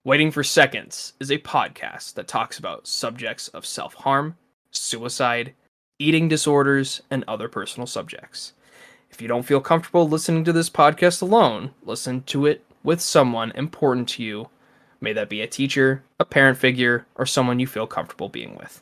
Waiting for Seconds is a podcast that talks about subjects of self harm, suicide, eating disorders, and other personal subjects. If you don't feel comfortable listening to this podcast alone, listen to it with someone important to you. May that be a teacher, a parent figure, or someone you feel comfortable being with.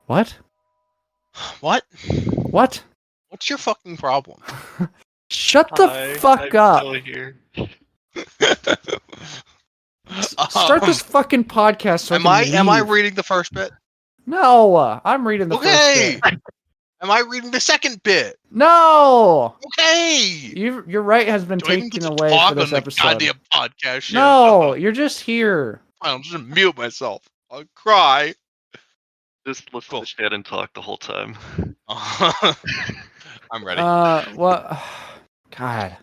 What? What? What? What's your fucking problem? Shut the fuck up. Still here. Start this fucking podcast so Am I reading the first bit? No, I'm reading the Okay. first bit. Am I reading the second bit? No! Okay. Your right has been Do I even taken get to away talk for this on the episode. goddamn podcast shit? No, you're just here. I'm just gonna mute myself. I'll cry. Just listen Cool. to Shannon talk the whole time. I'm ready. What? God.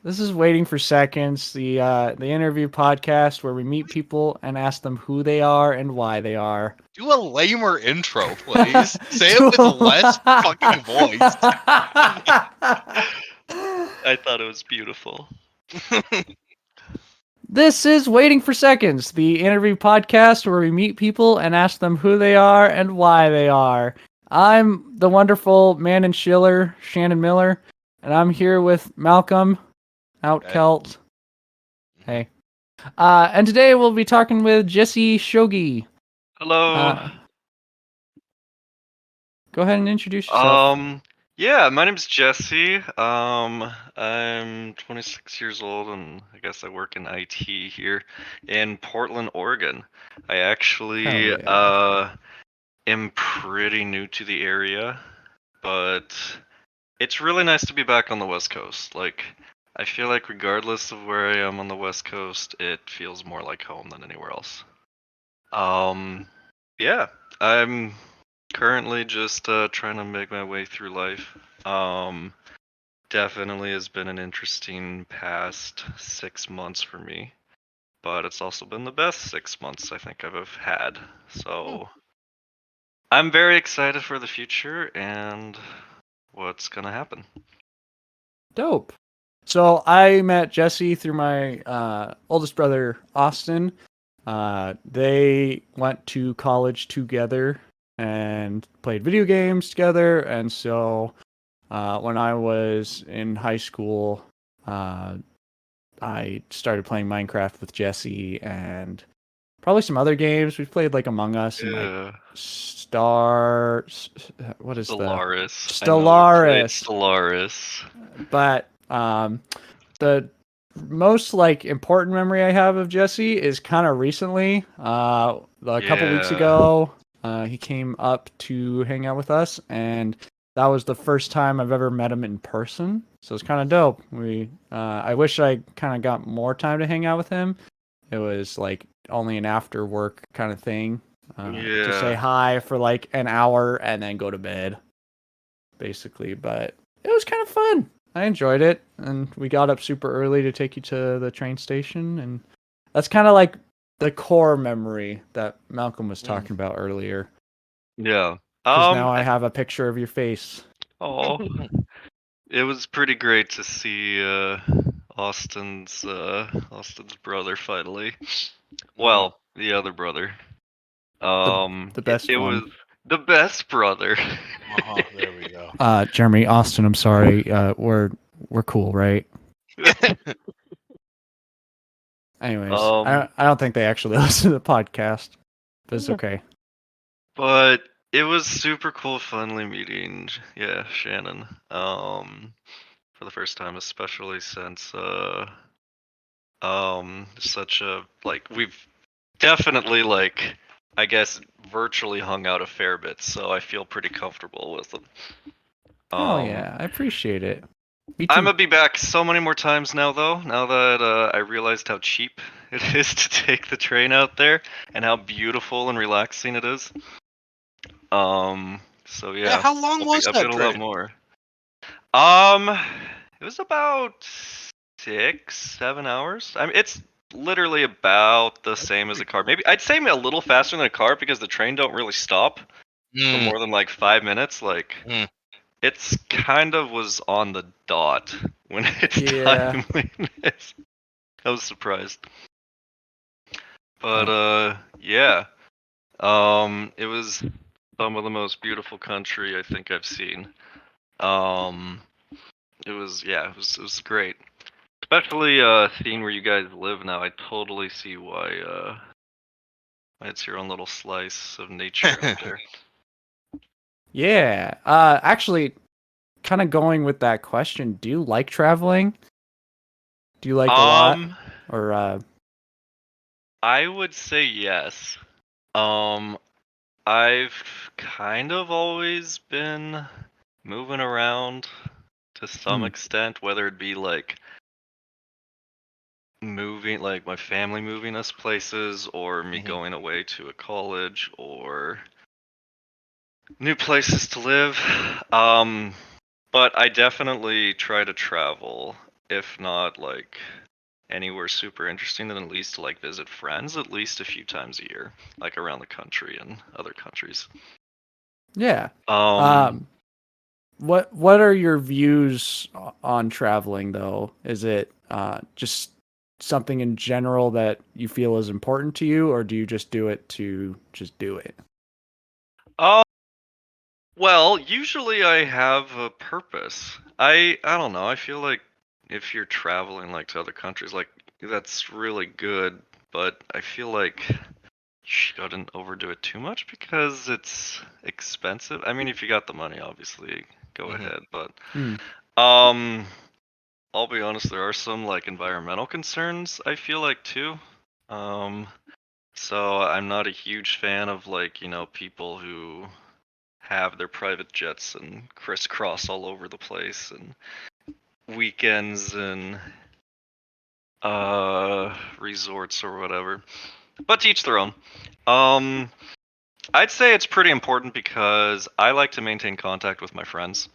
This is Waiting for Seconds, the interview podcast where we meet people and ask them who they are and why they are. Do a lamer intro, please. Say it with less fucking voice. I thought it was beautiful. This is Waiting for Seconds, the interview podcast where we meet people and ask them who they are and why they are. I'm the wonderful man and Schiller, Shannon Miller, and I'm here with Malcolm, Outkelt. Hey. And today we'll be talking with Jesse Shoghi. Hello. Go ahead and introduce yourself. Yeah, my name's Jesse. I'm 26 years old, and I guess I work in IT here in Portland, Oregon. I actually am pretty new to the area, but it's really nice to be back on the West Coast. Like, I feel like regardless of where I am on the West Coast, it feels more like home than anywhere else. Yeah, I'm currently just trying to make my way through life. Definitely has been an interesting past 6 months for me, but it's also been the best 6 months I think I've had. So I'm very excited for the future and what's gonna happen. Dope. So I met Jesse through my oldest brother, Austin. They went to college together and played video games together. And so when I was in high school, I started playing Minecraft with Jesse and probably some other games. We played like Among Us and like what is Stellaris. Stellaris. But the most like important memory I have of Jesse is kind of recently. A couple weeks ago, he came up to hang out with us, and that was the first time I've ever met him in person. So it's kind of dope. I wish I kind of got more time to hang out with him. It was like only an after work kind of thing. To say hi for like an hour and then go to bed, basically. But it was kind of fun. I enjoyed it, and we got up super early to take you to the train station, and that's kind of like the core memory that Malcolm was talking about earlier. Yeah. Because now I have a picture of your face. Oh, it was pretty great to see Austin's brother finally. Well, the other brother. The best it one. was the best brother. There we go. Jeremy, Austin, I'm sorry. We're cool, right? Anyways, I don't think they actually listen to the podcast, but it's okay. But it was super cool, finally meeting, Shannon. For the first time, especially since such a we've definitely I guess virtually hung out a fair bit, so I feel pretty comfortable with them. Oh yeah, I appreciate it. I'm gonna be back so many more times now, though. Now that I realized how cheap it is to take the train out there and how beautiful and relaxing it is. So Yeah, how long was I'll that get a lot trip? more. It was about 6-7 hours. I mean, it's literally about the same as a car. Maybe I'd say a little faster than a car because the train don't really stop for more than like 5 minutes. Like Mm. it's kind of was on the dot when it's Yeah. time. I was surprised. But yeah. It was some of the most beautiful country I think I've seen. Um, it was great. Especially seeing where you guys live now, I totally see why it's your own little slice of nature out there. Yeah. Actually, kind of going with that question, do you like traveling? Do you like a lot? Or I would say yes. Um, I've kind of always been moving around to some extent, whether it be like moving, like my family moving us places, or me going away to a college, or new places to live. But I definitely try to travel, if not like anywhere super interesting, then at least to like visit friends at least a few times a year, like around the country and other countries. yeah. Um, What are your views on traveling though? Is it just something in general that you feel is important to you, or do you just do it to just do it? uh, well, usually I have a purpose. I don't know. I feel like if you're traveling like to other countries, like that's really good, but I feel like you shouldn't overdo it too much because it's expensive. I mean, if you got the money, obviously go ahead, but Hmm. um I'll be honest, there are some like environmental concerns I feel like too. Um so I'm not a huge fan of like, people who have their private jets and crisscross all over the place and weekends and resorts or whatever. But to each their own. Um I'd say it's pretty important because I like to maintain contact with my friends.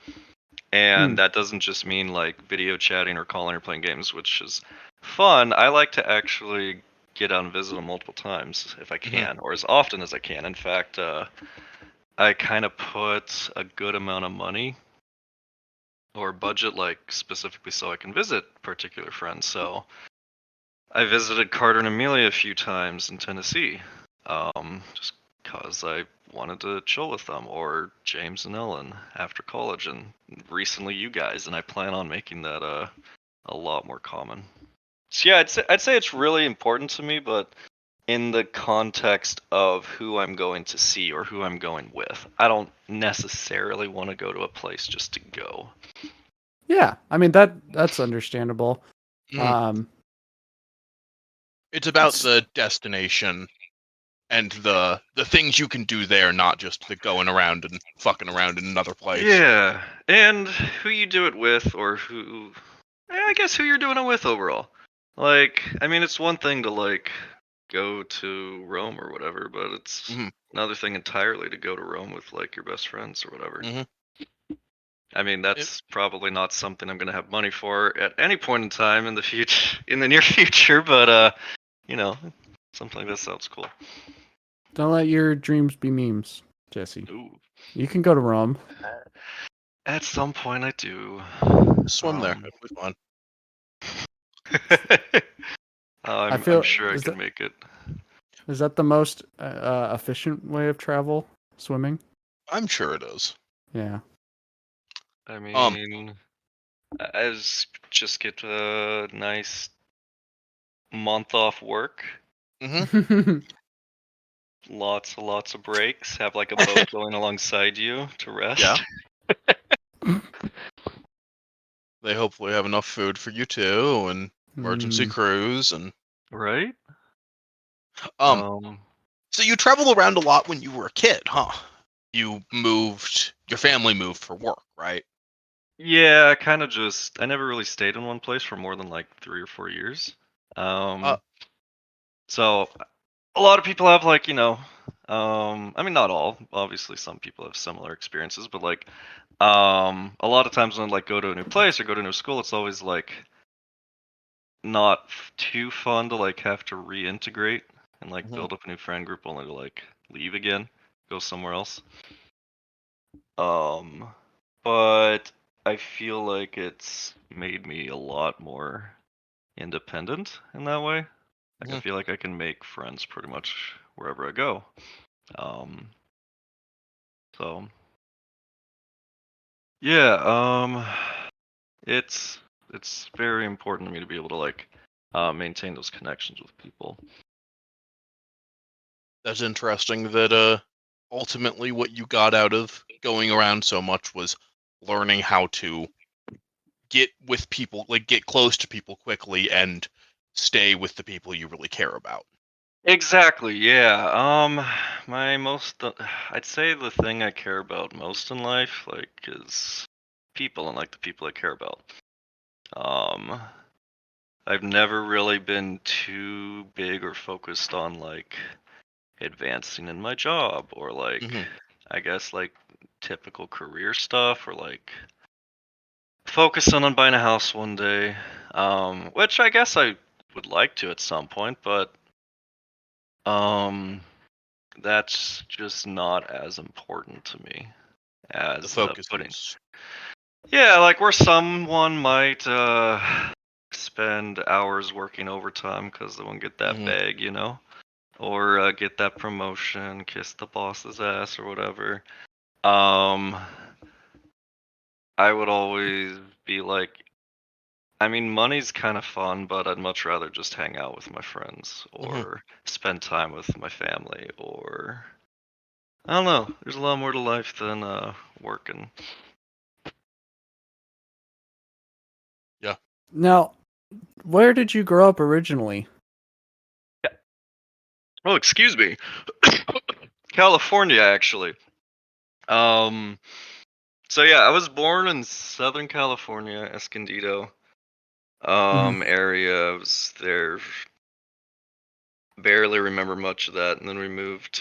Hmm. And that doesn't just mean like video chatting or calling or playing games, which is fun. I like to actually get out and visit them multiple times if I can, or as often as I can. In fact, I kind of put a good amount of money or budget, like specifically so I can visit particular friends. So I visited Carter and Amelia a few times in Tennessee, just because I wanted to chill with them, or James and Ellen after college, and recently you guys, and I plan on making that a lot more common. So yeah, I'd say it's really important to me, but in the context of who I'm going to see or who I'm going with. I don't necessarily want to go to a place just to go. Yeah, I mean that's understandable. Mm. Um, It's about s- the destination and the things you can do there, not just the going around and fucking around in another place. Yeah, and who you do it with, or I guess who you're doing it with overall. Like, I mean, it's one thing to like go to Rome or whatever, but it's hmm another thing entirely to go to Rome with like your best friends or whatever. hmm I mean, It, that's probably not something I'm gonna have money for at any point in time in the future, in the near future. But you know, something like that sounds cool. don't let your dreams be memes, Jesse. Ooh, You can go to Rome. at some point I do. swim there. It'll be fun. I I'm feel sure I can make it. is that the most efficient way of travel? Swimming? I'm sure it is. Yeah. I Um, mean, just get a nice month off work, hmm lots of breaks, have like a boat going alongside you to yeah. rest. They hopefully have enough food for you too, and emergency Mm. crews, and Right? um. Um, So you traveled around a lot when you were a kid, huh? Your family moved for work, right? yeah, I never really stayed in one place for more than like 3 or 4 years. Uh, So a lot of people have like, I mean, not all. Obviously, some people have similar experiences, but like, a lot of times when like go to a new place or go to a new school, it's always like not too fun to like have to reintegrate and like build up a new friend group only to like leave again, go somewhere else. But I feel like it's made me a lot more independent in that way. Like I feel like I can make friends pretty much wherever I go. So yeah, it's very important to me to be able to like maintain those connections with people. That's interesting that ultimately what you got out of going around so much was learning how to get with people, like get close to people quickly and stay with the people you really care about. Exactly, yeah. I'd say the thing I care about most in life, like, is people and like the people I care about. I've never really been too big or focused on like advancing in my job or like, I guess like typical career stuff or like focusing on buying a house one day. Which I guess I would like to at some point, but that's just not as important to me The as focus putting. is Yeah, like where someone might spend hours working overtime because they won't get that bag, you know, or get that promotion, kiss the boss's ass or whatever. I would always be like, I mean, money's kind of fun, but I'd much rather just hang out with my friends or spend time with my family or I don't know. There's a lot more to life than working. yeah. Now, where did you grow up originally? Yeah. Oh, excuse me. California, actually. So yeah, I was born in Southern California, Escondido area. I was there. Barely remember much of that, and then we moved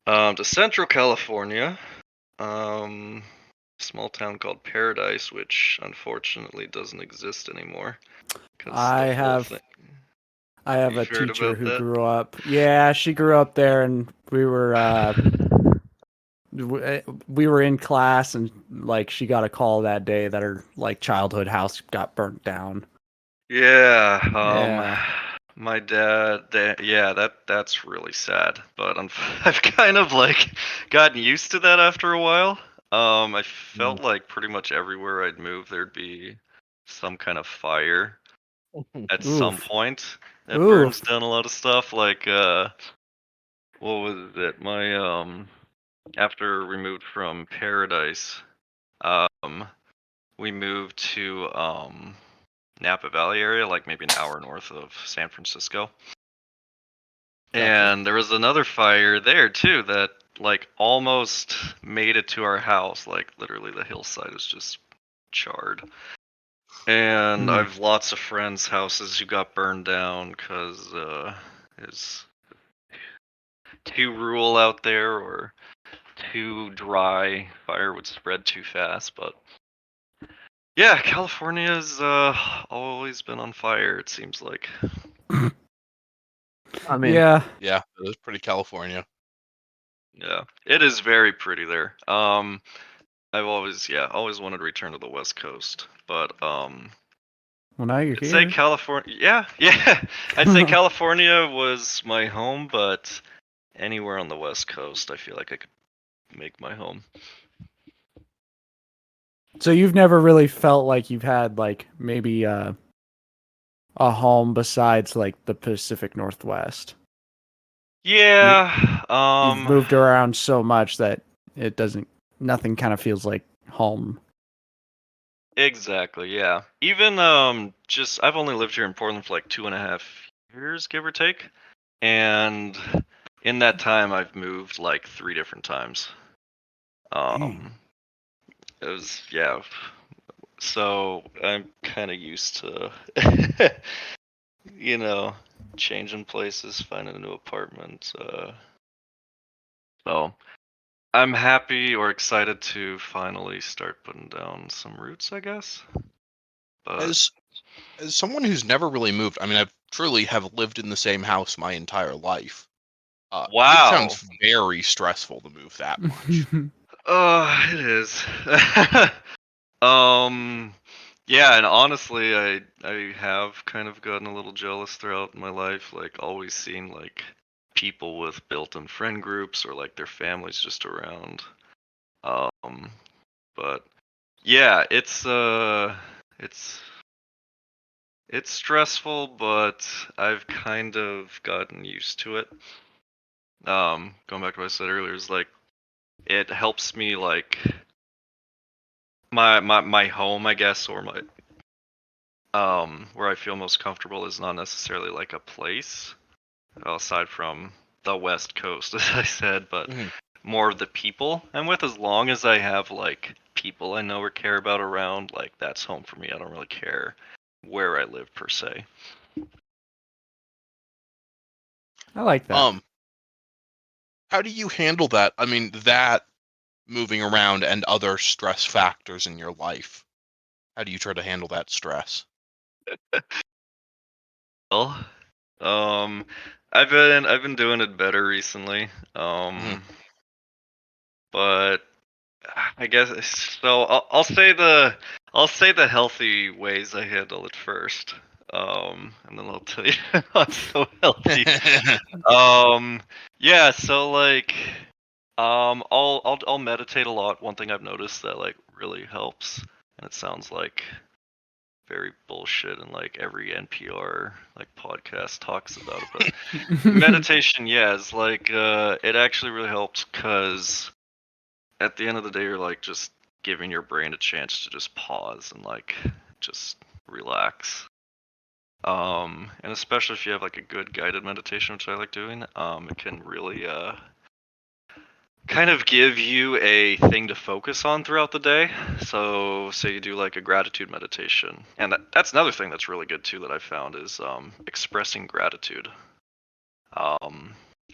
to Central California. Small town called Paradise, which unfortunately doesn't exist anymore because I the whole have thing. I have a You've heard teacher about who that? grew up. Yeah, she grew up there, and we were in class, and like she got a call that day that her like childhood house got burnt down. Yeah, Yeah. my dad, yeah, that's really sad, but I've kind of like gotten used to that after a while. I felt like pretty much everywhere I'd move, there'd be some kind of fire at some Oof. point that burns Oof. down a lot of stuff. Like, what was it? My after we moved from Paradise, um, we moved to Napa Valley area, like maybe an hour north of San Francisco. Gotcha. And there was another fire there too that like almost made it to our house. Like literally the hillside is just charred. And I've lots of friends' houses who got burned down because it's too rural out there or too dry. Fire would spread too fast. But yeah, California's always been on fire, it seems like. I mean, Yeah. Yeah, it is pretty California. Yeah, it is very pretty there. I've always wanted to return to the West Coast, but Well, now you're I'd say here. California. Yeah, yeah. I'd say California was my home, but anywhere on the West Coast, I feel like I could make my home. So you've never really felt like you've had like maybe a home besides like the Pacific Northwest. Yeah. You've moved around so much that it doesn't nothing kind of feels like home. Exactly. Yeah. Even just I've only lived here in Portland for like 2.5 years, give or take, and in that time I've moved like 3 different times. Dang. It was yeah. So I'm kind of used to, you know, changing places, finding a new apartment. So I'm happy or excited to finally start putting down some roots, I guess. But As someone who's never really moved, I mean, I've truly have lived in the same house my entire life. It wow. sounds very stressful to move that much. It is. Um, yeah, and honestly, I have kind of gotten a little jealous throughout my life, like always seeing like people with built-in friend groups or like their families just around. Um, but yeah, it's stressful, but I've kind of gotten used to it. Going back to what I said earlier, is like it helps me like my home, I guess, or my where I feel most comfortable is not necessarily like a place, aside from the West Coast, as I said, but Mhm. more of the people I'm with. As long as I have like people I know or care about around, like that's home for me. I don't really care where I live per se. I like that. How do you handle that? I mean, that moving around and other stress factors in your life. How do you try to handle that stress? Well, um, I've been doing it better recently. Mhm. But I guess so. I'll say the healthy ways I handle it first. And then I'll tell you not so healthy. Um, yeah. So like, I'll meditate a lot. One thing I've noticed that like really helps, and it sounds like very bullshit, and like every NPR like podcast talks about it, but meditation, yeah, is like it actually really helps because at the end of the day, you're like just giving your brain a chance to just pause and like just relax. And especially if you have like a good guided meditation, which I like doing, it can really kind of give you a thing to focus on throughout the day. So, say you do like a gratitude meditation, and that's another thing that's really good too that I found is expressing gratitude.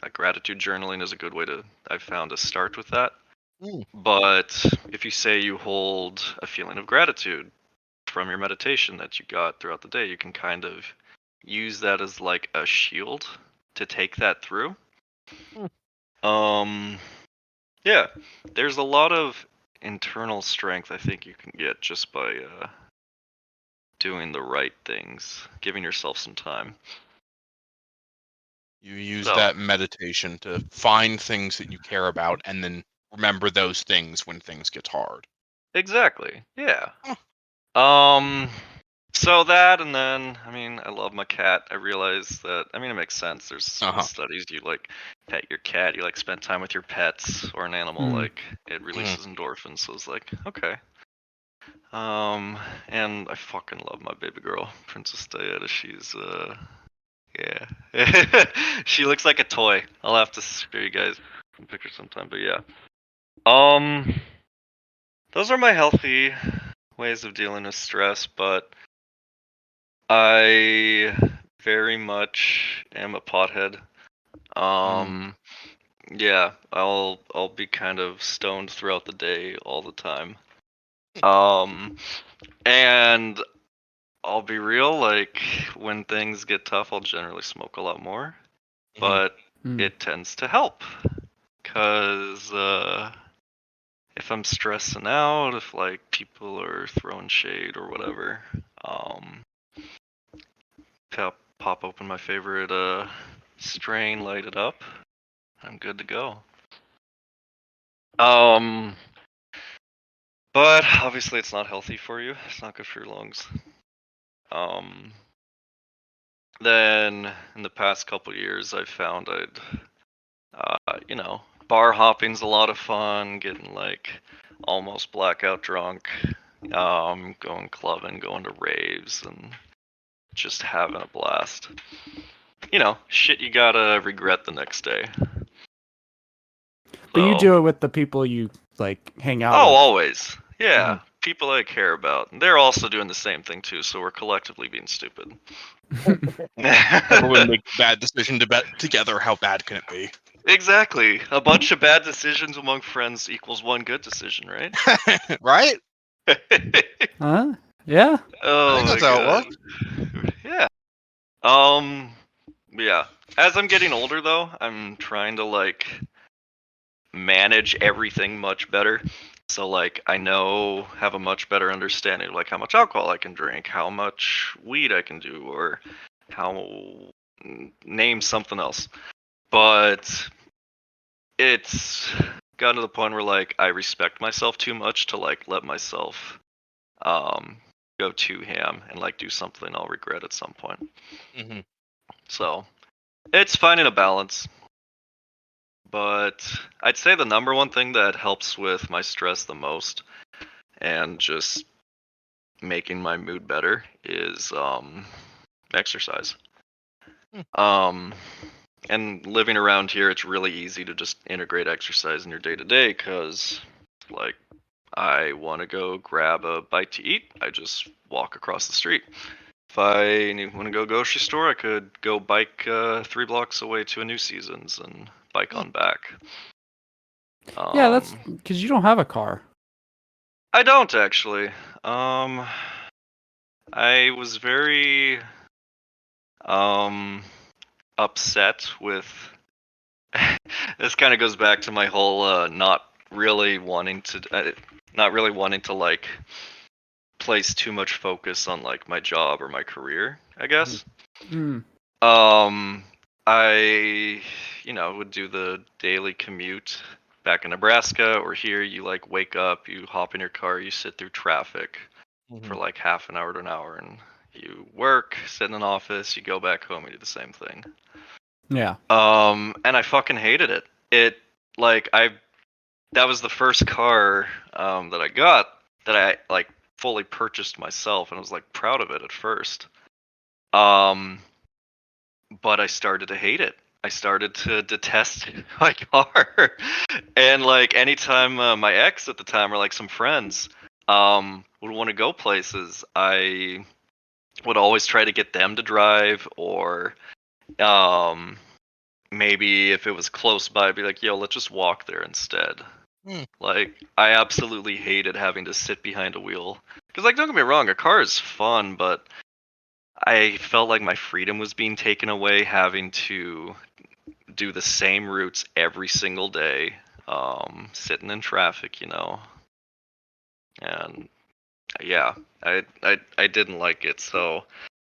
Like gratitude journaling is a good way to I've found to start with that. Mm. But if you say you hold a feeling of gratitude from your meditation that you got throughout the day, you can kind of use that as like a shield to take that through. Hmm. Yeah, there's a lot of internal strength I think you can get just by doing the right things, giving yourself some time. You use So, that meditation to find things that you care about and then remember those things when things get hard. exactly. Yeah. Huh. Um So that, and then, I mean, I love my cat. I realize that, I mean, it makes sense. There's some Uh-huh. studies, you like pet your cat, you like spend time with your pets or an animal, Mm. like it releases endorphins. So it's like, okay. And I fucking love my baby girl, Princess Diana. She's, yeah. She looks like a toy. I'll have to show you guys some pictures sometime, but yeah. Um, those are my healthy ways of dealing with stress, but I very much am a pothead. Um, yeah, I'll be kind of stoned throughout the day all the time. Um, and I'll be real, like when things get tough, I'll generally smoke a lot more, Mhm. but Mm. it tends to help. Cause if I'm stressing out, if like people are throwing shade or whatever, um, pop open my favorite strain, light it up, I'm good to go. Um, but obviously it's not healthy for you. It's not good for your lungs. Um, then in the past couple years, I've found bar hopping's a lot of fun. Getting like almost blackout drunk, going clubbing, going to raves, and just having a blast. Shit you gotta regret the next day. But you So, do it with the people you like hang out oh, with. always. Yeah, people I care about. They're also doing the same thing too, so we're collectively being stupid. Everyone makes a bad decision to bet together. How bad can it be? Exactly. A bunch of bad decisions among friends equals one good decision, right? Right? Huh? Yeah. Oh I think my that's how it god. works. Yeah. Yeah. As I'm getting older though, I'm trying to like manage everything much better. So like I have a much better understanding of like how much alcohol I can drink, how much weed I can do, or how name something else. But it's gotten to the point where like I respect myself too much to like let myself um go too ham and like do something I'll regret at some point. Hmm. So it's finding a balance. But I'd say the number one thing that helps with my stress the most and just making my mood better is exercise. Hmm. And living around here, it's really easy to just integrate exercise in your day to day because, like, I want to go grab a bite to eat, I just walk across the street. If I want to go grocery store, I could go bike 3 blocks away to a New Seasons and bike on back. Yeah, that's because you don't have a car. I don't actually. Um, I was very um upset with. This kind of goes back to my whole not really wanting to like place too much focus on like my job or my career, I guess. Mm. I would do the daily commute back in Nebraska or here. You like wake up, you hop in your car, you sit through traffic for like half an hour to an hour, and you work, sit in an office, you go back home, and do the same thing. Yeah. And I fucking hated it. It like that was the first car that I got that I like fully purchased myself, and I was like proud of it at first. Um, but I started to hate it. I started to detest my car, and like anytime my ex at the time or like some friends would want to go places, I would always try to get them to drive, or um maybe if it was close by, I'd be like, yo, let's just walk there instead. Hmm. Like, I absolutely hated having to sit behind a wheel. Because, like, don't get me wrong, a car is fun, but I felt like my freedom was being taken away having to do the same routes every single day, sitting in traffic, And yeah, I didn't like it, so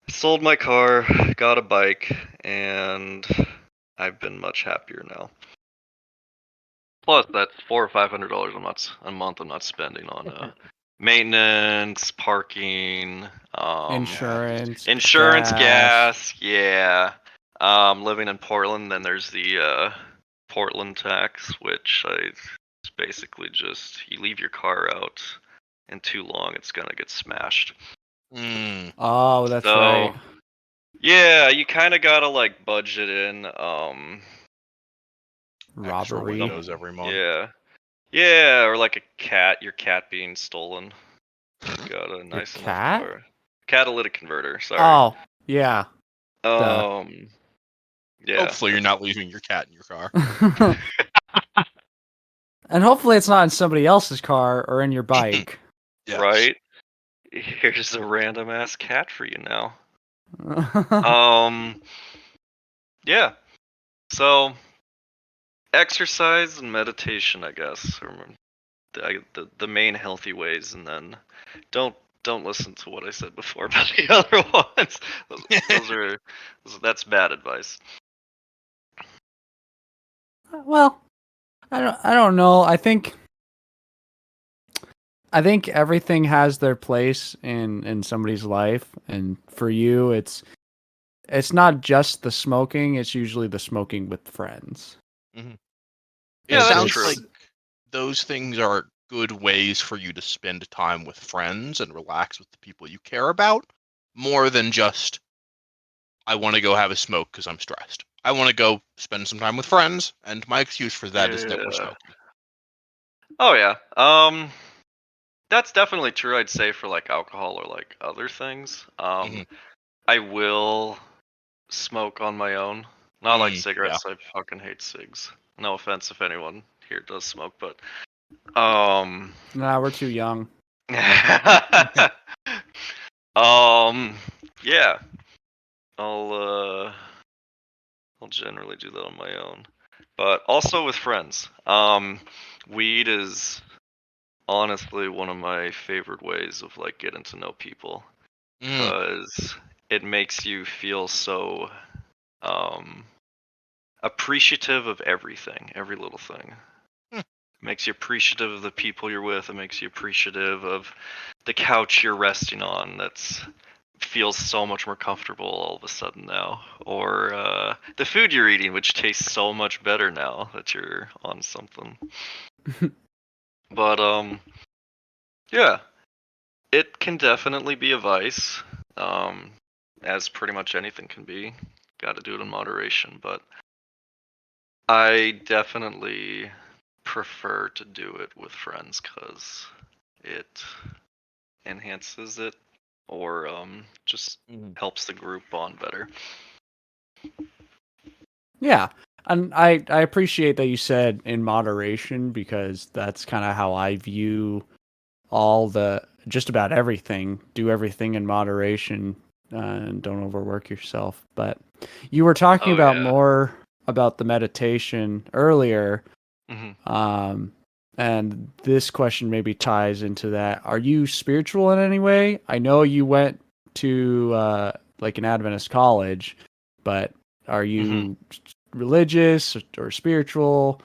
I sold my car, got a bike, and I've been much happier now. Plus, that's $400 or $500 a month I'm not spending on maintenance, parking, insurance, gas. Yeah. Living in Portland, then there's the Portland tax, which it's basically just you leave your car out in too long, it's gonna get smashed. Mm. Oh, that's So, right. yeah, you kind of gotta like budget in. Extra Robbery. windows every month. Yeah. Yeah, or like your cat being stolen. Got a nice enough cat? car. Catalytic converter, sorry. Oh, yeah. Yeah. Hopefully, you're not leaving your cat in your car. And hopefully it's not in somebody else's car or in your bike. Yes. Right? Here's a random ass cat for you now. Yeah. So, exercise and meditation, I guess, are the main healthy ways, and then don't listen to what I said before about the other ones. That's bad advice. Well, I don't know. I think everything has their place in somebody's life, and for you it's not just the smoking, it's usually the smoking with friends. Mm-hmm. Yeah, It that's sounds true. like those things are good ways for you to spend time with friends and relax with the people you care about, more than just, I want to go have a smoke because I'm stressed. I want to go spend some time with friends, and my excuse for that is that we're Yeah. smoking. Oh yeah. That's definitely true, I'd say, for like alcohol or like other things. Mhm. I will smoke on my own. Not like Yeah. cigarettes. I fucking hate cigs. No offense if anyone here does smoke, but Nah, we're too young. yeah. I'll generally do that on my own. But also with friends. Weed is honestly one of my favorite ways of like getting to know people, because it makes you feel so appreciative of everything, every little thing. It makes you appreciative of the people you're with. It makes you appreciative of the couch you're resting on. That's feels so much more comfortable all of a sudden now, or the food you're eating, which tastes so much better now that you're on something. But yeah, it can definitely be a vice, as pretty much anything can be. Got to do it in moderation, but I definitely prefer to do it with friends because it enhances it, or just helps the group bond better. Yeah. And I appreciate that you said in moderation, because that's kind of how I view just about everything. Do everything in moderation, and don't overwork yourself. But you were talking Oh about yeah. more about the meditation earlier. Mm-hmm. And this question maybe ties into that. Are you spiritual in any way? I know you went to like an Adventist college, but are you religious or spiritual?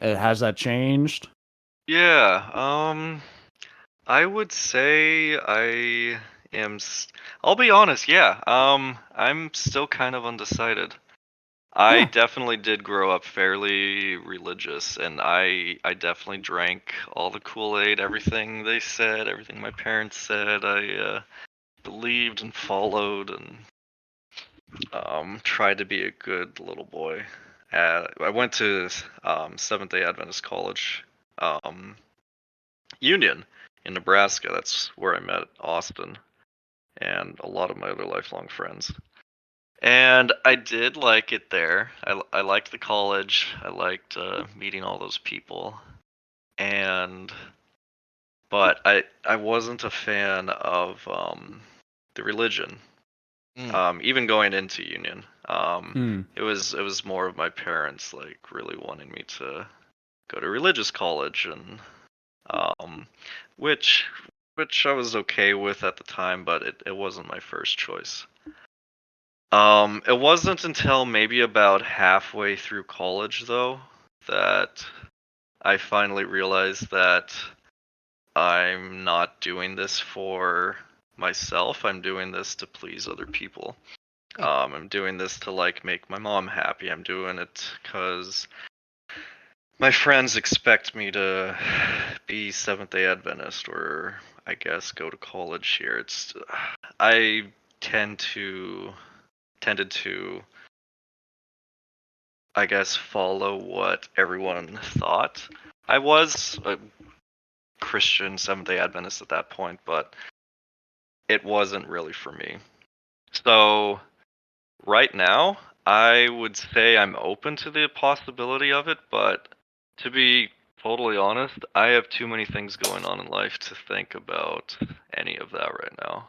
Has that changed? Yeah. I would say I am. I'll be honest. Yeah. I'm still kind of undecided. I Yeah. definitely did grow up fairly religious, and I definitely drank all the Kool-Aid, everything they said, everything my parents said. I believed and followed, and tried to be a good little boy. I went to Seventh Day Adventist College, Union in Nebraska. That's where I met Austin and a lot of my other lifelong friends. And I did like it there. I liked the college. I liked meeting all those people. But I wasn't a fan of the religion. Even going into Union, it was more of my parents like really wanting me to go to religious college, and which I was okay with at the time, but it wasn't my first choice. It wasn't until maybe about halfway through college, though, that I finally realized that I'm not doing this for myself. I'm doing this to please other people. I'm doing this to like make my mom happy. I'm doing it because my friends expect me to be Seventh Day Adventist, or I guess go to college here. I tended to, I guess, follow what everyone thought. I was a Christian Seventh Day Adventist at that point, but it wasn't really for me. So right now, I would say I'm open to the possibility of it, but to be totally honest, I have too many things going on in life to think about any of that right now.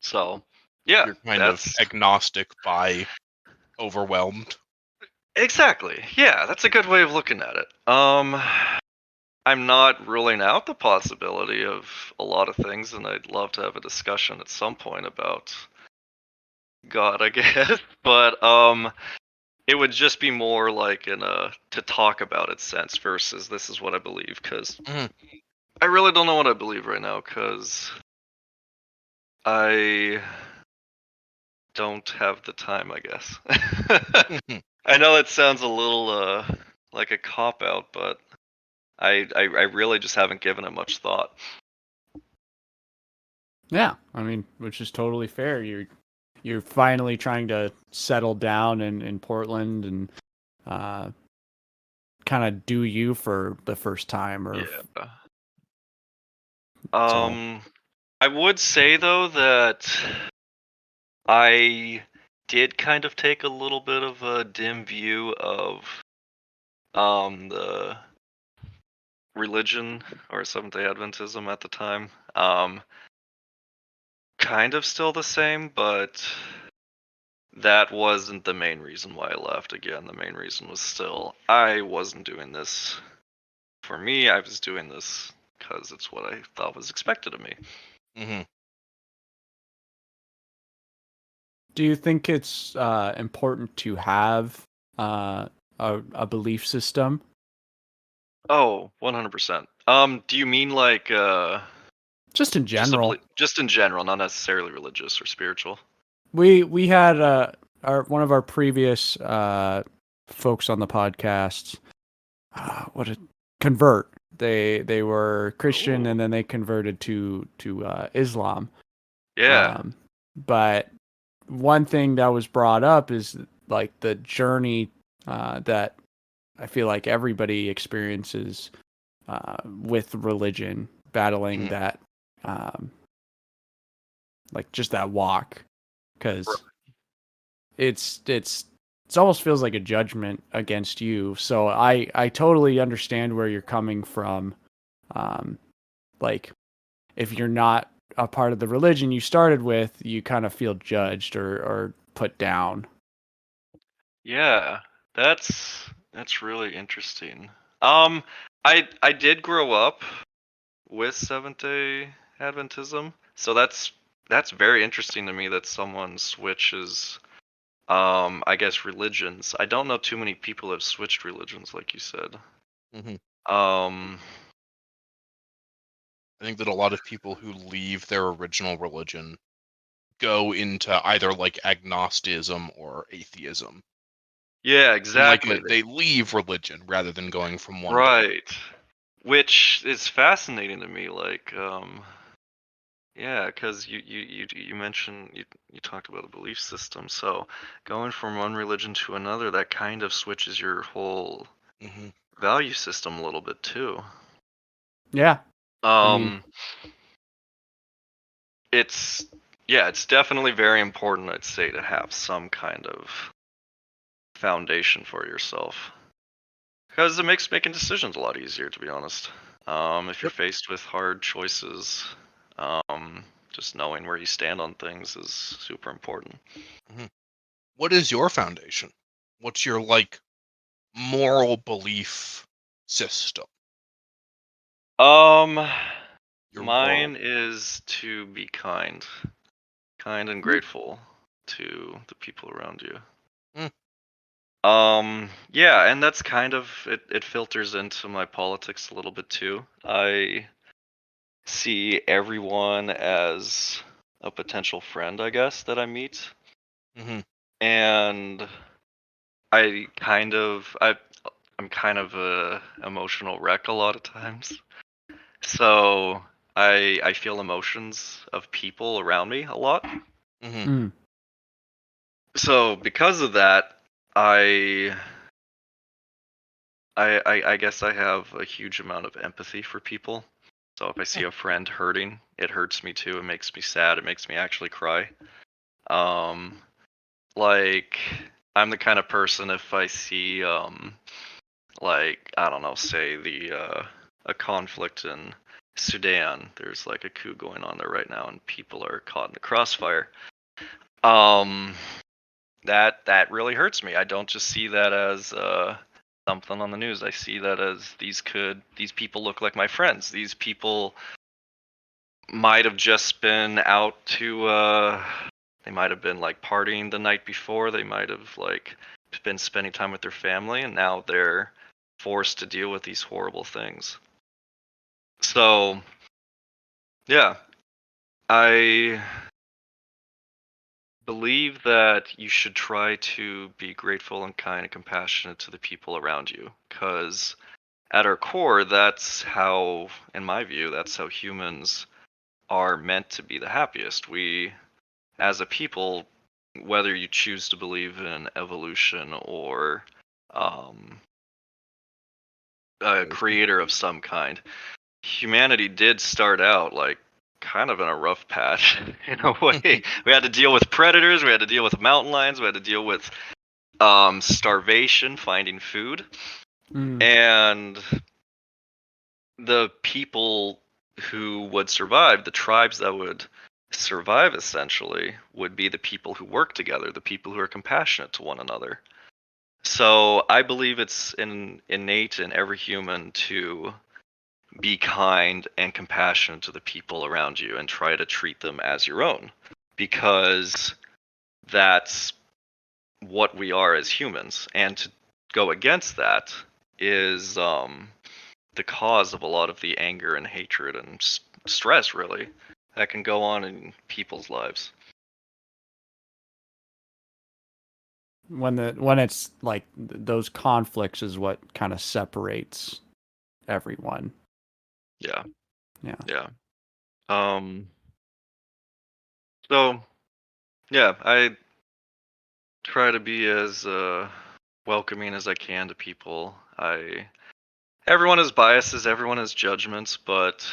So, yeah, You're kind of that's agnostic by overwhelmed. exactly. Yeah, that's a good way of looking at it. I'm not ruling out the possibility of a lot of things, and I'd love to have a discussion at some point about God, I guess. But it would just be more like in a to talk about it sense versus this is what I believe, because I really don't know what I believe right now, because I don't have the time, I guess. I know it sounds a little like a cop out, but I really just haven't given it much thought. Yeah, I mean, which is totally fair. You're finally trying to settle down in Portland and kind of do you for the first time, or Yeah. so. I would say though that I did kind of take a little bit of a dim view of the religion or Seventh-day Adventism at the time. Kind of still the same, but that wasn't the main reason why I left. Again, the main reason was still I wasn't doing this for me. I was doing this because it's what I thought was expected of me. Mm-hmm. Do you think it's important to have a belief system? Oh, 100%. Do you mean like Just in general. just in general, not necessarily religious or spiritual? We had one of our previous folks on the podcast. What a convert. They were Christian Ooh. and then they converted to Islam. Yeah. But one thing that was brought up is like the journey that I feel like everybody experiences with religion, battling that, like just that walk, because it almost feels like a judgment against you. So I totally understand where you're coming from. Like if you're not a part of the religion you started with, you kind of feel judged or put down. Yeah, that's really interesting. I did grow up with Seventh-day Adventism, so that's very interesting to me that someone switches I guess religions. I don't know too many people have switched religions like you said. Mm-hmm. Um I think that a lot of people who leave their original religion go into either like agnosticism or atheism. yeah, And like exactly. they leave religion rather than going from one to the Right. Which is fascinating to me like yeah, because you mentioned you talked about a belief system. So going from one religion to another, that kind of switches your whole other. Mm-hmm. value system a little bit too. Yeah. I mean, Um, it's yeah, it's definitely very important, I'd say, to have some kind of foundation for yourself because it makes making decisions a lot easier, to be honest. If you're Yep. faced with hard choices, just knowing where you stand on things is super important. Mm-hmm. What is your foundation? What's your like moral belief system? Um, Your world. Mine is to be kind and Mm, grateful to the people around you. mm, Yeah, and that's kind of it filters into my politics a little bit too. I see everyone as a potential friend, I guess, that I meet. mm-hmm. And I'm kind of a emotional wreck a lot of times. So I feel emotions of people around me a lot. Mm-hmm. mm, So because of that, I I guess I have a huge amount of empathy for people. So if I see a friend hurting, it hurts me too. It makes me sad. It makes me actually cry. Um, like I'm the kind of person if I see like I don't know, say the a conflict in Sudan. There's like a coup going on there right now, and people are caught in the crossfire. Um, that really hurts me. I don't just see that as something on the news. I see that as these people look like my friends. These people might have just been out to they might have been like partying the night before. They might have like been spending time with their family, and now they're forced to deal with these horrible things. So yeah, I believe that you should try to be grateful and kind and compassionate to the people around you, because at our core, that's how, in my view, that's how humans are meant to be the happiest. We, as a people, whether you choose to believe in evolution or um, a creator of some kind, humanity did start out like kind of in a rough patch in a way. We had to deal with predators, we had to deal with mountain lions, we had to deal with starvation, finding food, and the people who would survive, the tribes that would survive essentially, would be the people who work together, the people who are compassionate to one another. So I believe it's innate in every human to be kind and compassionate to the people around you and try to treat them as your own, because that's what we are as humans. And to go against that is the cause of a lot of the anger and hatred and stress, really, that can go on in people's lives. When it's like those conflicts is what kind of separates everyone. Yeah. Yeah. So yeah, I try to be as welcoming as I can to people. Everyone has biases, everyone has judgments, but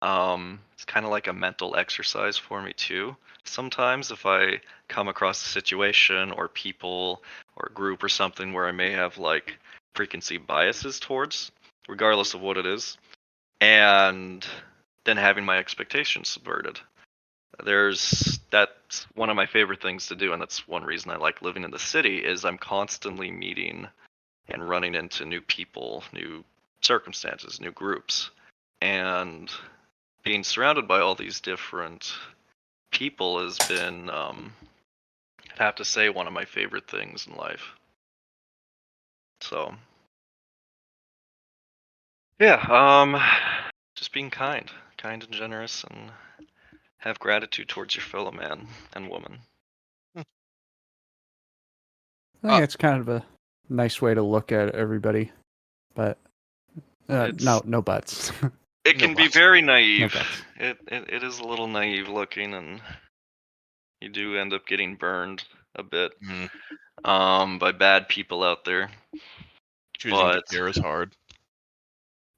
it's kind of like a mental exercise for me too. Sometimes if I come across a situation or people or a group or something where I may have like preconceived biases towards, regardless of what it is, and then having my expectations subverted. That's one of my favorite things to do, and that's one reason I like living in the city, is I'm constantly meeting and running into new people, new circumstances, new groups, and being surrounded by all these different people has been, I'd have to say, one of my favorite things in life. So, yeah, just being kind and generous, and have gratitude towards your fellow man and woman. I think it's kind of a nice way to look at everybody, but no buts. It can be very naive. No buts. It is a little naive looking, and you do end up getting burned a bit by bad people out there. Choosing to care is hard.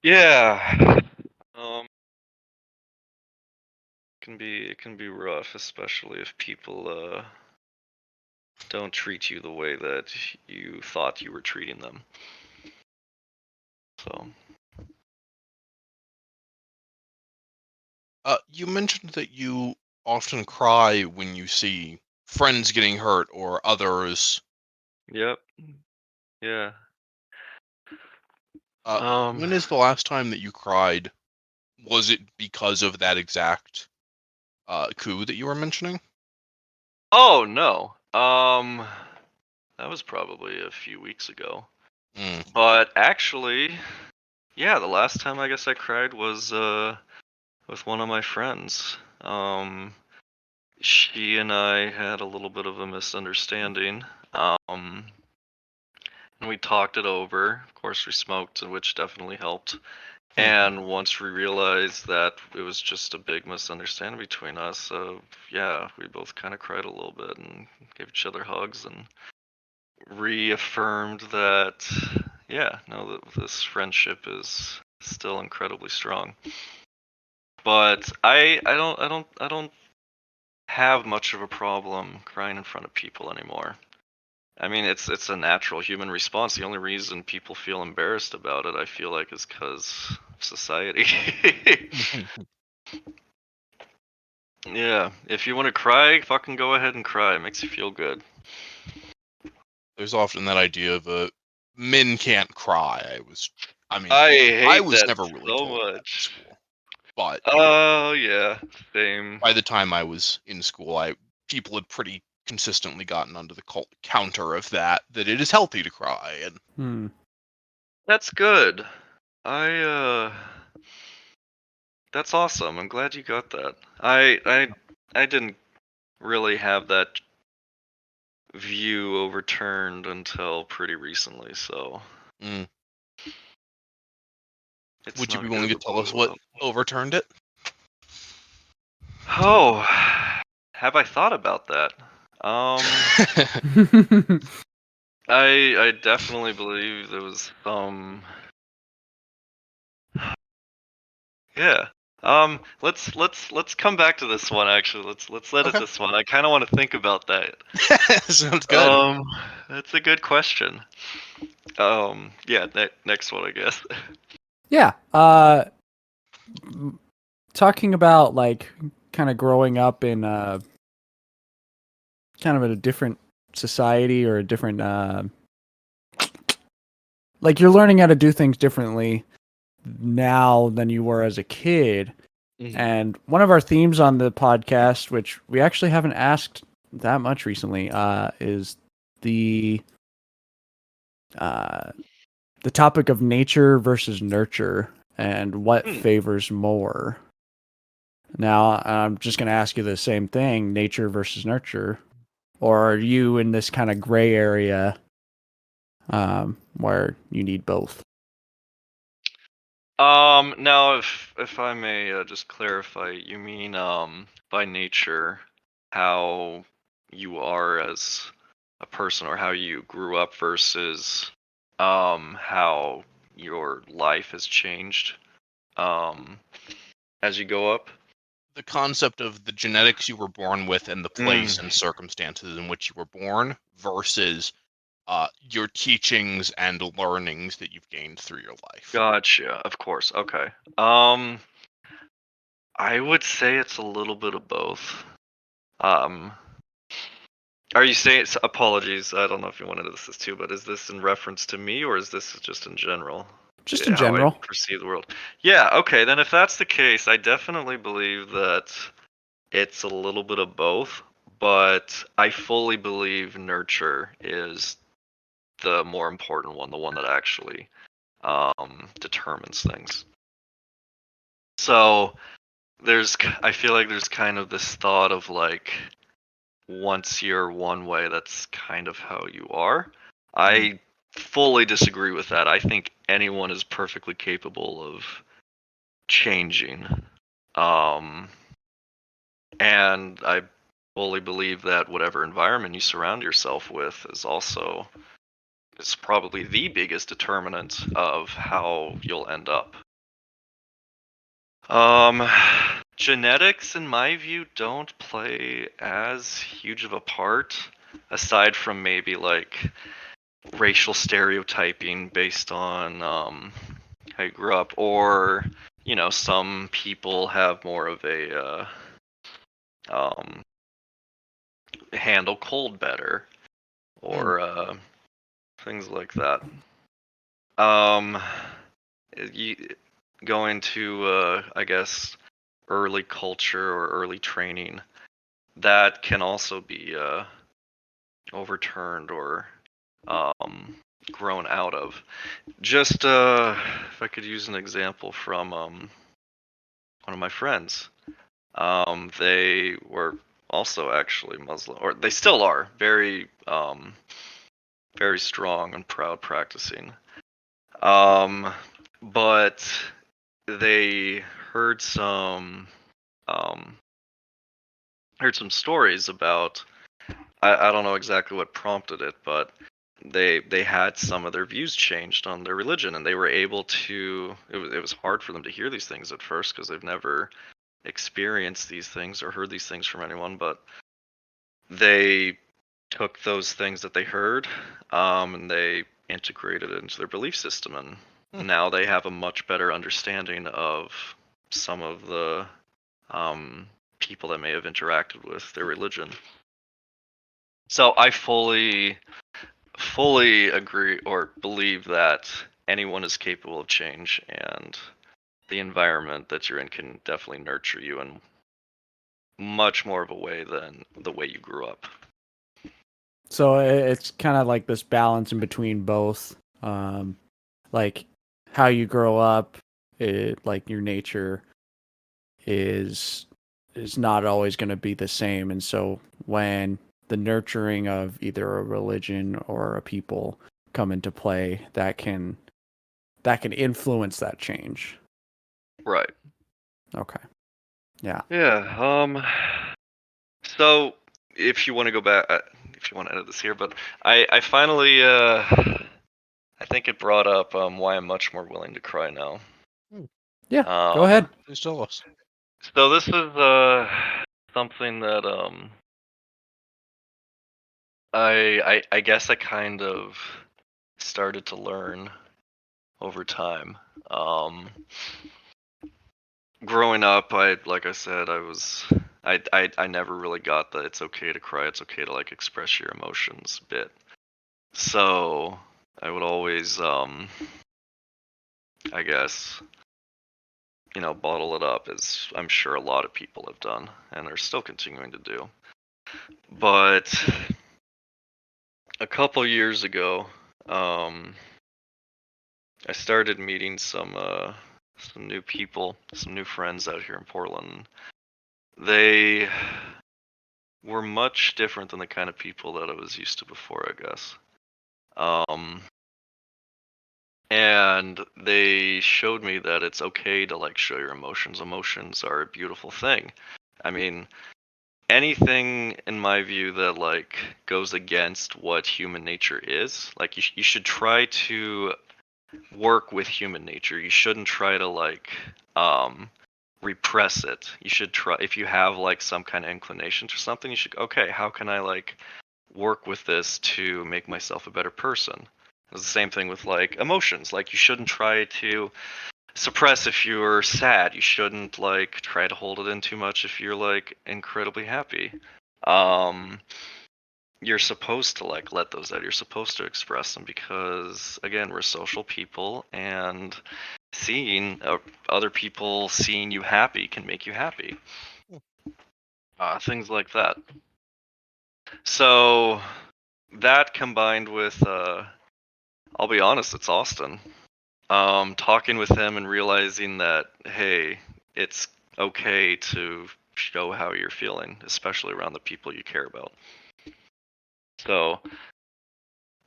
Yeah. It can be rough, especially if people don't treat you the way that you thought you were treating them. So. You mentioned that you often cry when you see friends getting hurt or others. Yep. Yeah. When is the last time that you cried? Was it because of that exact coup that you were mentioning? Oh no. That was probably a few weeks ago. But actually, yeah, the last time I guess I cried was with one of my friends. She and I had a little bit of a misunderstanding. And we talked it over. Of course, we smoked, which definitely helped. And once we realized that it was just a big misunderstanding between us, yeah, we both kind of cried a little bit and gave each other hugs and reaffirmed that, yeah, no, that this friendship is still incredibly strong. But I don't have much of a problem crying in front of people anymore. I mean, it's a natural human response. The only reason people feel embarrassed about it, I feel like, is because of society. Yeah, if you want to cry, fucking go ahead and cry. It makes you feel good. There's often that idea of men can't cry. I hate was that never really so told that in much. school. But Oh yeah, same. by the time I was in school, people had pretty consistently gotten under the counter of that it is healthy to cry. And That's good. That's awesome. I'm glad you got that. I didn't really have that view overturned until pretty recently, so. Would you be willing to tell us what overturned it? Oh, have I thought about that? I definitely believe there was some. Yeah, Let's come back to this one actually. Let's edit Okay. this one. I kind of want to think about that. Sounds good. That's a good question. Yeah, next one, I guess. Yeah. Talking about like kind of growing up in kind of in a different society or a different like you're learning how to do things differently now than you were as a kid. Mhm. And one of our themes on the podcast, which we actually haven't asked that much recently, is the uh, the topic of nature versus nurture and what favors more. Now, I'm just going to ask you the same thing: nature versus nurture, or are you in this kind of gray area where you need both? Now if I may just clarify, you mean by nature how you are as a person or how you grew up versus how your life has changed as you go up? The concept of the genetics you were born with and the place and circumstances in which you were born versus your teachings and learnings that you've gained through your life. Gotcha. Of course. Okay. I would say it's a little bit of both. Are you saying, apologies, I don't know if you wanted this too, but is this in reference to me or is this just in general? Just in How I general. perceive the world. Yeah, okay, then if that's the case, I definitely believe that it's a little bit of both, but I fully believe nurture is the more important one, the one that actually determines things. So I feel like there's kind of this thought of like, once you're one way, that's kind of how you are. I fully disagree with that. I think anyone is perfectly capable of changing. And I fully believe that whatever environment you surround yourself with is probably the biggest determinant of how you'll end up. Genetics, in my view, don't play as huge of a part, aside from maybe like racial stereotyping based on how you grew up, or some people have more of a handle cold better, or things like that. You go into I guess early culture or early training, that can also be overturned or grown out of. Just if I could use an example from one of my friends, they were also actually Muslim, or they still are very strong and proud practicing. But they heard some stories about, I don't know exactly what prompted it, but they had some of their views changed on their religion, and they were able to. It was hard for them to hear these things at first because they've never experienced these things or heard these things from anyone, but they took those things that they heard and they integrated it into their belief system, and now they have a much better understanding of some of the people that may have interacted with their religion. So I fully agree or believe that anyone is capable of change, and the environment that you're in can definitely nurture you in much more of a way than the way you grew up. So it's kind of like this balance in between both, like how you grow up, like your nature is not always going to be the same, and so when the nurturing of either a religion or a people come into play, that can influence that change. Right. Okay. Yeah. Yeah. So if you want to go back, if you want to edit this here, but I finally, I think it brought up why I'm much more willing to cry now. Yeah, go ahead. Please tell us. So this is something that I guess I kind of started to learn over time. Growing up, like I said, I never really got the it's okay to cry, it's okay to like express your emotions bit. So I would always I guess bottle it up, as I'm sure a lot of people have done and are still continuing to do. But a couple years ago, I started meeting some new people, some new friends out here in Portland. They were much different than the kind of people that I was used to before, I guess. And they showed me that it's okay to like show your emotions. Emotions are a beautiful thing. I mean, anything in my view that like goes against what human nature is, like you should try to work with human nature. You shouldn't try to like repress it. You should try, if you have like some kind of inclination to something, you should, okay, how can I like work with this to make myself a better person? It's the same thing with like emotions. Like you shouldn't try to suppress if you're sad. You shouldn't like try to hold it in too much if you're like incredibly happy. You're supposed to like let those out. You're supposed to express them because again, we're social people, and seeing other people seeing you happy can make you happy. Things like that. So that combined with I'll be honest, it's Austin. Talking with him and realizing that, hey, it's okay to show how you're feeling, especially around the people you care about. So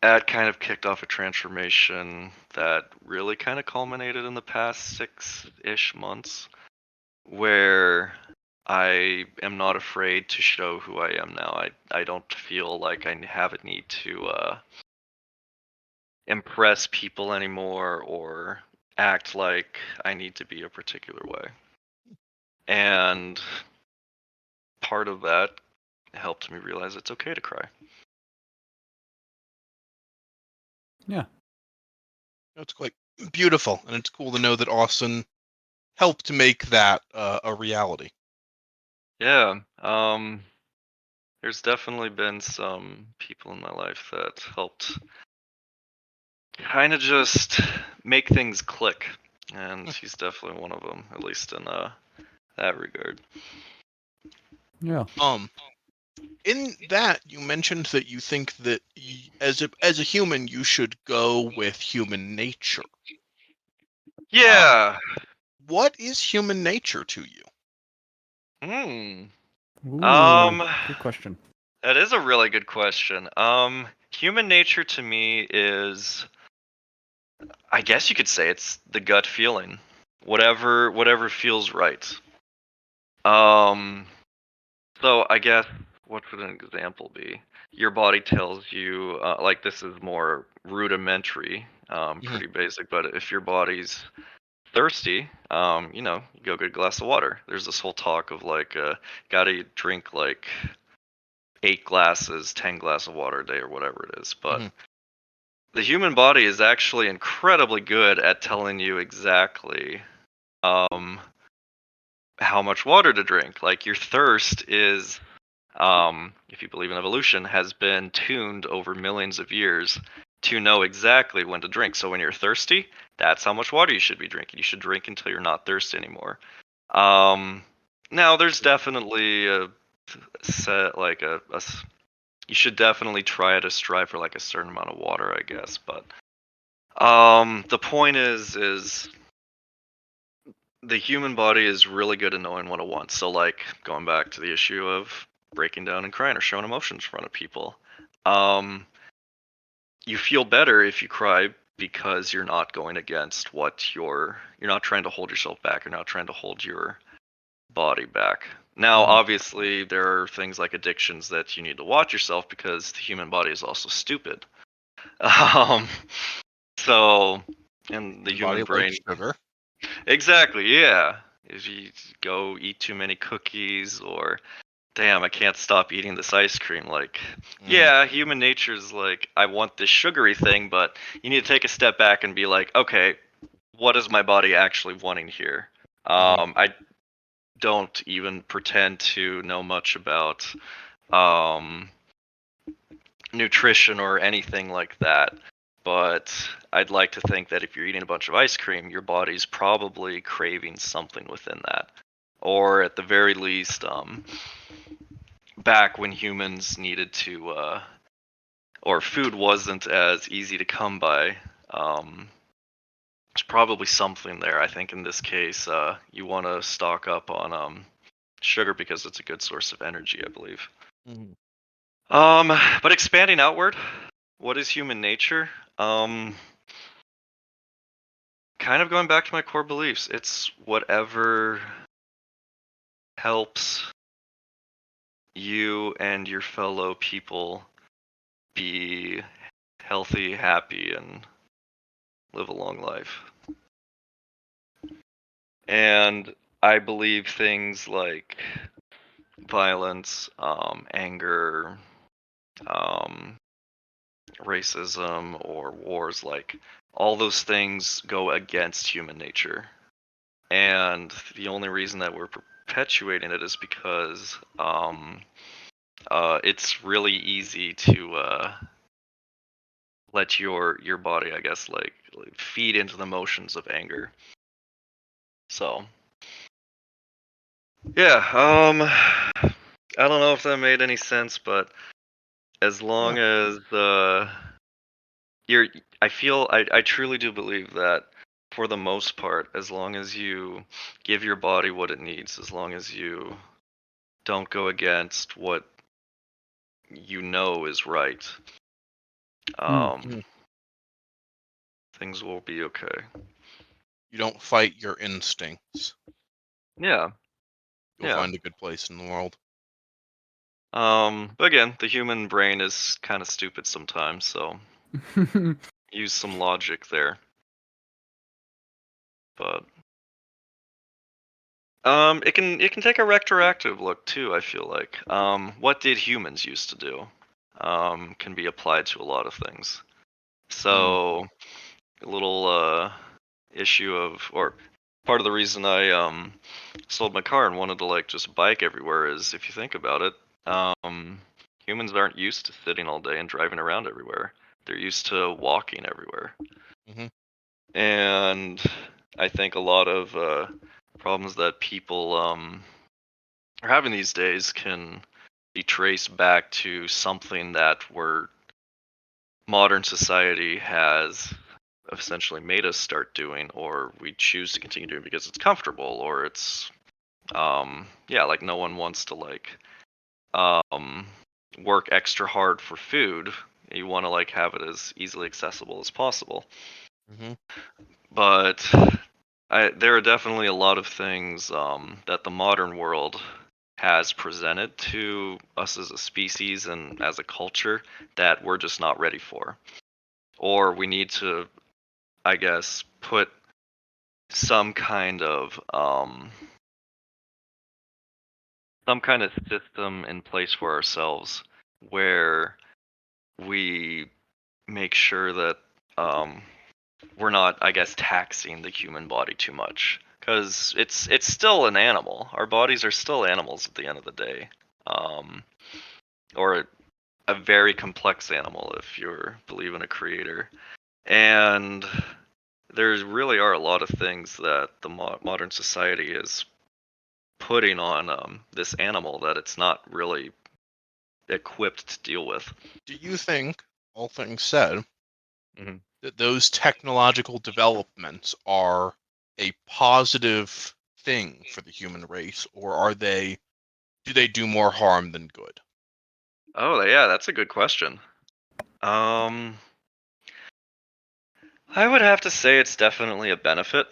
that kind of kicked off a transformation that really kind of culminated in the past 6-ish months, where I am not afraid to show who I am now. I don't feel like I have a need to impress people anymore or act like I need to be a particular way. And part of that helped me realize it's okay to cry. Yeah. It's quite beautiful, and it's cool to know that Austin helped to make that a reality. Yeah. There's definitely been some people in my life that helped kind of just make things click, and he's definitely one of them, at least in that regard. Yeah. In that, you mentioned that you think that as a human, you should go with human nature. Yeah. What is human nature to you? Ooh, good question. That is a really good question. Human nature to me is, I guess you could say it's the gut feeling. Whatever feels right. So I guess what would an example be? Your body tells you, like this is more rudimentary, pretty basic, but if your body's thirsty, you go get a glass of water. There's this whole talk of like, gotta drink like 8 glasses, 10 glasses of water a day or whatever it is. But the human body is actually incredibly good at telling you exactly how much water to drink. Like your thirst is, if you believe in evolution, has been tuned over millions of years to know exactly when to drink. So when you're thirsty, that's how much water you should be drinking. You should drink until you're not thirsty anymore. Now there's definitely a set like you should definitely try to strive for like a certain amount of water, I guess. But the point is the human body is really good at knowing what it wants. So like going back to the issue of breaking down and crying or showing emotions in front of people, you feel better if you cry because you're not going against what you're not trying to hold yourself back. You're not trying to hold your body back. Now, obviously, there are things like addictions that you need to watch yourself because the human body is also stupid. So, and the human Body brain, likes sugar. Exactly, yeah. If you go eat too many cookies, or damn, I can't stop eating this ice cream. Like, yeah, human nature is like, I want this sugary thing, but you need to take a step back and be like, okay, what is my body actually wanting here? I don't even pretend to know much about nutrition or anything like that. But I'd like to think that if you're eating a bunch of ice cream, your body's probably craving something within that. Or at the very least, back when humans needed to, or food wasn't as easy to come by, there's probably something there. I think in this case, you want to stock up on sugar because it's a good source of energy, I believe. But expanding outward, what is human nature? Kind of going back to my core beliefs. It's whatever helps you and your fellow people be healthy, happy, and live a long life. And I believe things like violence, anger, racism, or wars, like all those things go against human nature. And the only reason that we're perpetuating it is because it's really easy to let your body, I guess, like feed into the motions of anger. So yeah, I don't know if that made any sense, but as long as I truly do believe that for the most part, as long as you give your body what it needs, as long as you don't go against what you know is right, things will be okay. You don't fight your instincts. Yeah. You'll find a good place in the world. But again, the human brain is kind of stupid sometimes, so use some logic there. But it can take a retroactive look too, I feel like. What did humans used to do? Can be applied to a lot of things. So a little issue of, or part of the reason I sold my car and wanted to like just bike everywhere is, if you think about it, humans aren't used to sitting all day and driving around everywhere. They're used to walking everywhere. And I think a lot of problems that people are having these days can be traced back to something that modern society has essentially made us start doing, or we choose to continue doing because it's comfortable, or it's like no one wants to like work extra hard for food. You want to like have it as easily accessible as possible. But there are definitely a lot of things that the modern world has presented to us as a species and as a culture that we're just not ready for. Or we need to, I guess, put some kind of system in place for ourselves where we make sure that we're not, I guess, taxing the human body too much, because it's still an animal. Our bodies are still animals at the end of the day, or a very complex animal if you believe in a creator. And there really are a lot of things that the modern society is putting on this animal that it's not really equipped to deal with. Do you think, all things said, that those technological developments are a positive thing for the human race, or do they do more harm than good? Oh yeah, that's a good question. I would have to say it's definitely a benefit.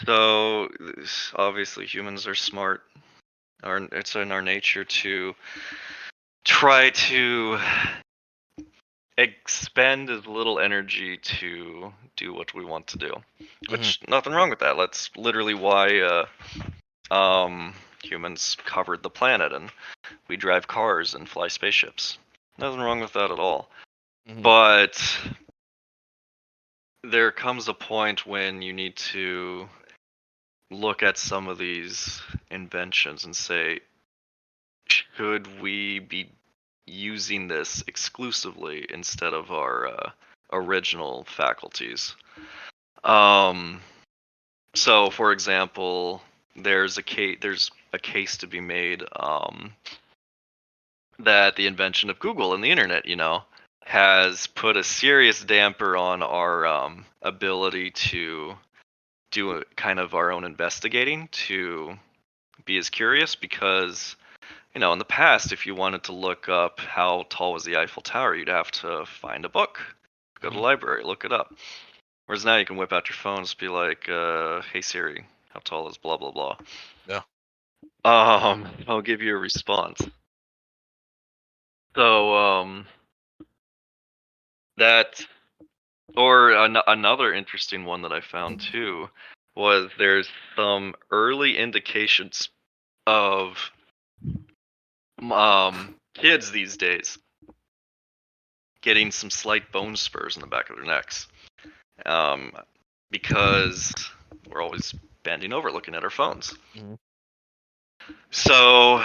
So obviously humans are smart. It's in our nature to try to expend as little energy to do what we want to do. Which nothing wrong with that. That's literally why humans covered the planet and we drive cars and fly spaceships. Nothing wrong with that at all. But there comes a point when you need to look at some of these inventions and say, should we be using this exclusively instead of our original faculties? So, for example, there's a case to be made that the invention of Google and the internet, has put a serious damper on our ability to do kind of our own investigating, to be as curious, because in the past, if you wanted to look up how tall was the Eiffel Tower, you'd have to find a book, go to the library, look it up. Whereas now you can whip out your phones, be like, "Hey Siri, how tall is blah blah blah?" Yeah. I'll give you a response. So that, or another interesting one that I found too, was there's some early indications of kids these days getting some slight bone spurs in the back of their necks, because we're always bending over looking at our phones. So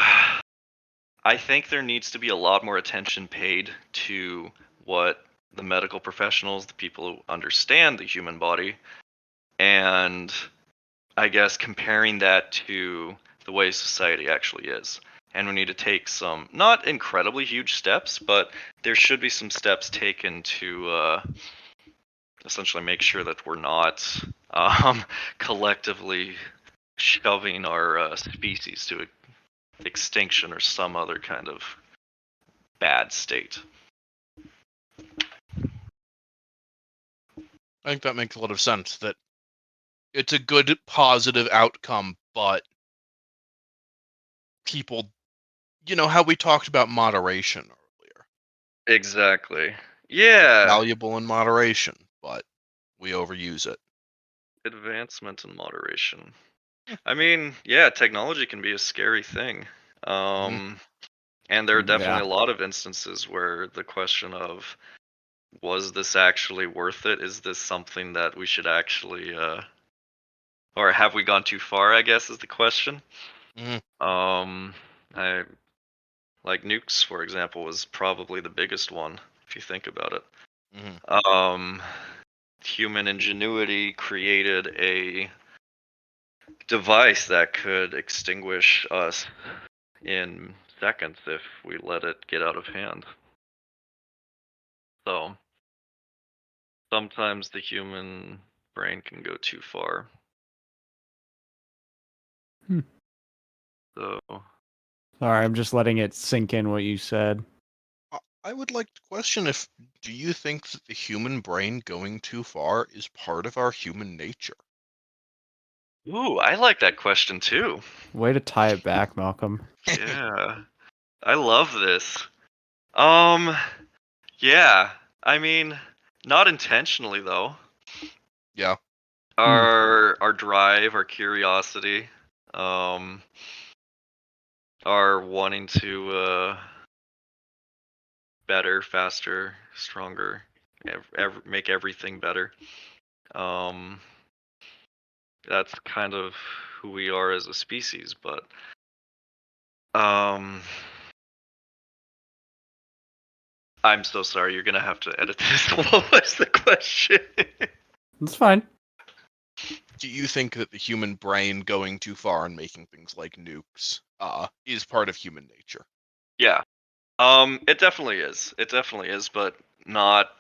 I think there needs to be a lot more attention paid to what the medical professionals, the people who understand the human body, and I guess comparing that to the way society actually is. And we need to take some, not incredibly huge steps, but there should be some steps taken to essentially make sure that we're not collectively shoving our species to extinction or some other kind of bad state. I think that makes a lot of sense, that it's a good positive outcome, but people, how we talked about moderation earlier. Exactly. Yeah. It's valuable in moderation, but we overuse it. Advancement in moderation. I mean, yeah, technology can be a scary thing. And there are definitely a lot of instances where the question of, was this actually worth it? Is this something that we should actually, or have we gone too far, I guess is the question. I like nukes, for example, was probably the biggest one, if you think about it. Human ingenuity created a device that could extinguish us in seconds if we let it get out of hand. So sometimes the human brain can go too far. So Sorry, I'm just letting it sink in what you said. I would like to question, do you think that the human brain going too far is part of our human nature? Ooh, I like that question too. Way to tie it back, Malcolm. Yeah. I love this. Yeah. I mean, not intentionally though. Yeah. Our drive, our curiosity, our wanting to better, faster, stronger, make everything better. That's kind of who we are as a species, but I'm so sorry, you're gonna have to edit this. What was the question? That's fine. Do you think that the human brain going too far and making things like nukes is part of human nature? Yeah. It definitely is. It definitely is, but not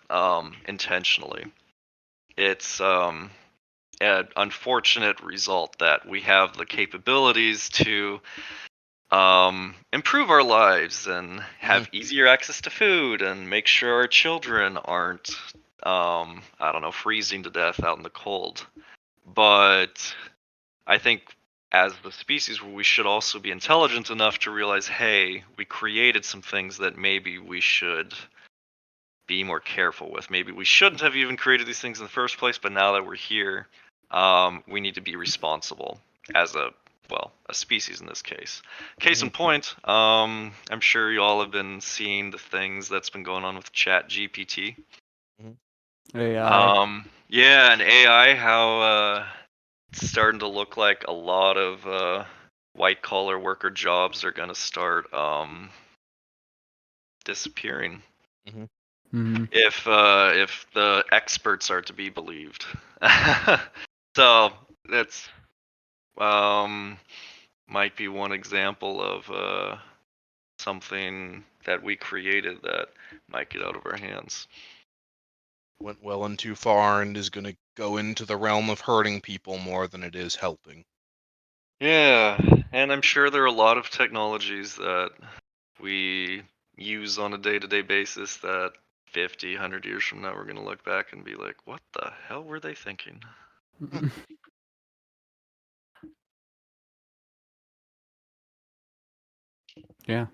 intentionally. It's an unfortunate result that we have the capabilities to improve our lives and have easier access to food and make sure our children aren't I don't know, freezing to death out in the cold. But I think as the species, we should also be intelligent enough to realize, hey, we created some things that maybe we should be more careful with. Maybe we shouldn't have even created these things in the first place, but now that we're here, we need to be responsible as a species in this case. Case in point, I'm sure you all have been seeing the things that's been going on with Chat GPT. AI. Yeah, and AI, how it's starting to look like a lot of white collar worker jobs are gonna start disappearing. If the experts are to be believed. So that's might be one example of something that we created that might get out of our hands. Went well and too far and is going to go into the realm of hurting people more than it is helping. Yeah, and I'm sure there are a lot of technologies that we use on a day-to-day basis that 50, 100 years from now we're going to look back and be like, what the hell were they thinking? Yeah.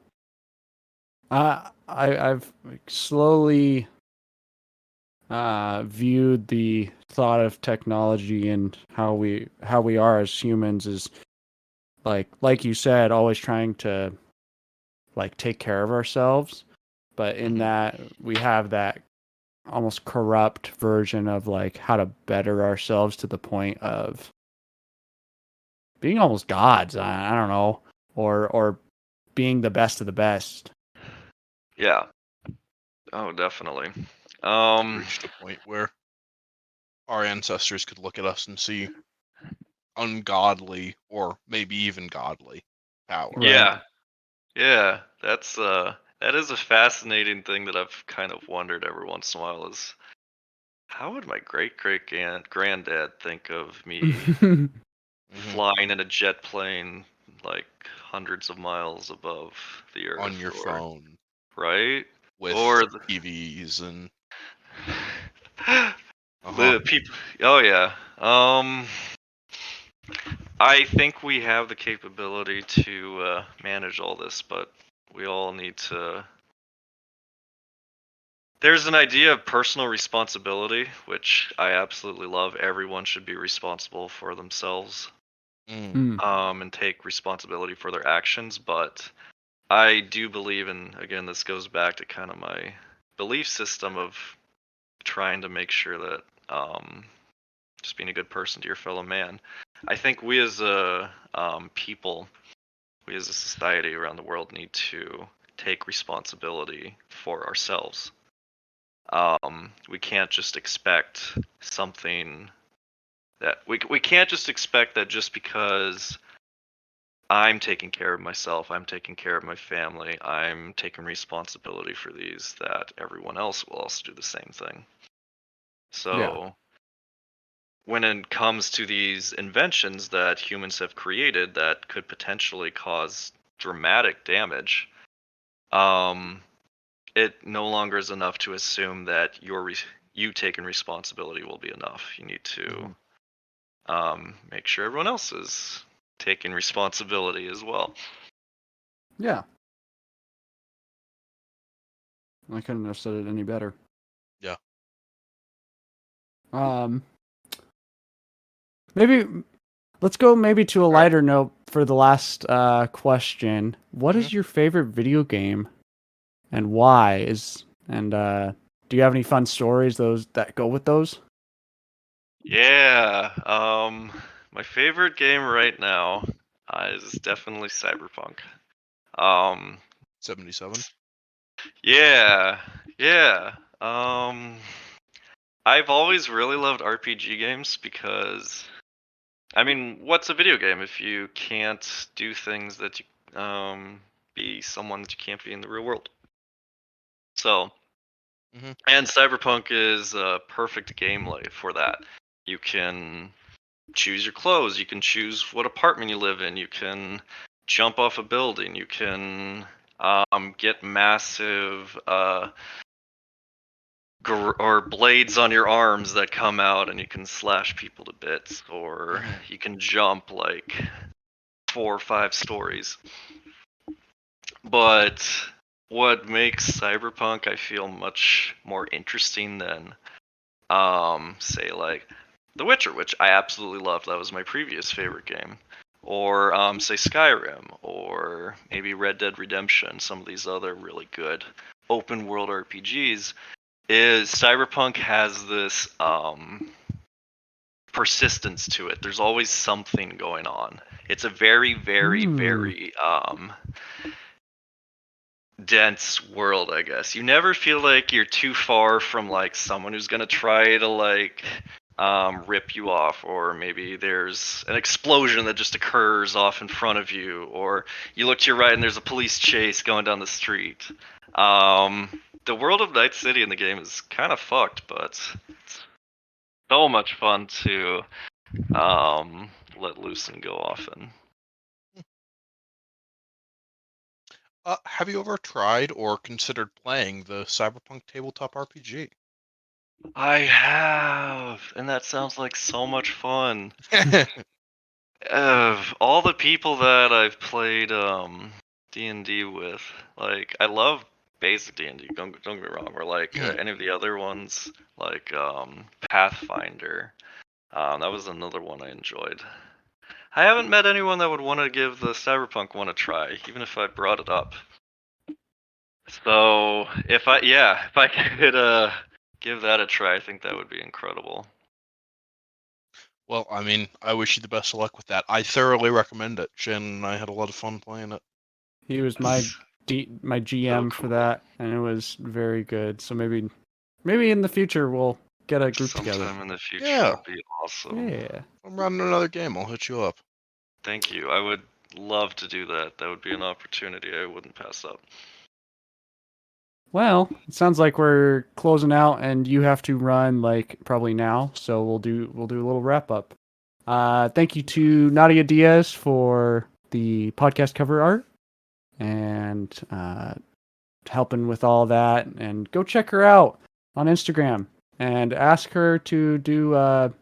I've slowly viewed the thought of technology and how we are as humans is like you said, always trying to like take care of ourselves, but in that we have that almost corrupt version of like how to better ourselves to the point of being almost gods. I don't know, or being the best of the best. Yeah. Oh, definitely. Reached a point where our ancestors could look at us and see ungodly or maybe even godly power. Right. Yeah. Yeah, that is a fascinating thing that I've kind of wondered every once in a while is how would my granddad think of me flying in a jet plane like hundreds of miles above the earth On your phone right? with Or TVs and the people. Oh yeah. I think we have the capability to manage all this, but we all need to. There's an idea of personal responsibility, which I absolutely love. Everyone should be responsible for themselves, and take responsibility for their actions. But I do believe, and again, this goes back to kind of my belief system of trying to make sure that just being a good person to your fellow man. I think we as a people, we as a society around the world need to take responsibility for ourselves. We can't just expect something that we can't just expect that just because I'm taking care of myself, I'm taking care of my family, I'm taking responsibility for these, that everyone else will also do the same thing. So when it comes to these inventions that humans have created that could potentially cause dramatic damage, it no longer is enough to assume that you taking responsibility will be enough. You need to make sure everyone else is taking responsibility as well. Yeah. I couldn't have said it any better. Yeah. Maybe let's go maybe to a lighter note for the last question. What is your favorite video game and why? Do you have any fun stories those that go with those? Yeah. My favorite game right now is definitely Cyberpunk. 77. Yeah. Yeah. I've always really loved RPG games because, I mean, what's a video game if you can't do things that you be someone that you can't be in the real world? So, and Cyberpunk is a perfect gameplay for that. You can choose your clothes, you can choose what apartment you live in, you can jump off a building, you can get massive or blades on your arms that come out and you can slash people to bits, or you can jump like 4 or 5 stories. But what makes Cyberpunk I feel much more interesting than say like The Witcher, which I absolutely loved. That was my previous favorite game. Or say Skyrim, or maybe Red Dead Redemption, some of these other really good open world RPGs, is Cyberpunk has this persistence to it. There's always something going on. It's a very, very, very dense world, I guess. You never feel like you're too far from like someone who's gonna try to like rip you off, or maybe there's an explosion that just occurs off in front of you, or you look to your right and there's a police chase going down the street. The world of Night City in the game is kind of fucked, but it's so much fun to let loose and go off in. Have you ever tried or considered playing the Cyberpunk tabletop RPG? I have, and that sounds like so much fun. Of all the people that I've played D&D with, like I love basic D&D. Don't get me wrong. Or like any of the other ones, like Pathfinder. That was another one I enjoyed. I haven't met anyone that would want to give the Cyberpunk one a try, even if I brought it up. So if I could give that a try, I think that would be incredible. Well, I mean, I wish you the best of luck with that. I thoroughly recommend it. Shannon and I had a lot of fun playing it. He was my GM for that, and it was very good. So maybe in the future we'll get a group together. Sometime in the future, Yeah. would be awesome. Yeah. If I'm running another game, I'll hit you up. Thank you. I would love to do that. That would be an opportunity I wouldn't pass up. Well, it sounds like we're closing out, and you have to run like probably now. So we'll do a little wrap up. Thank you to Nadia Diaz for the podcast cover art and helping with all that. And go check her out on Instagram and ask her to do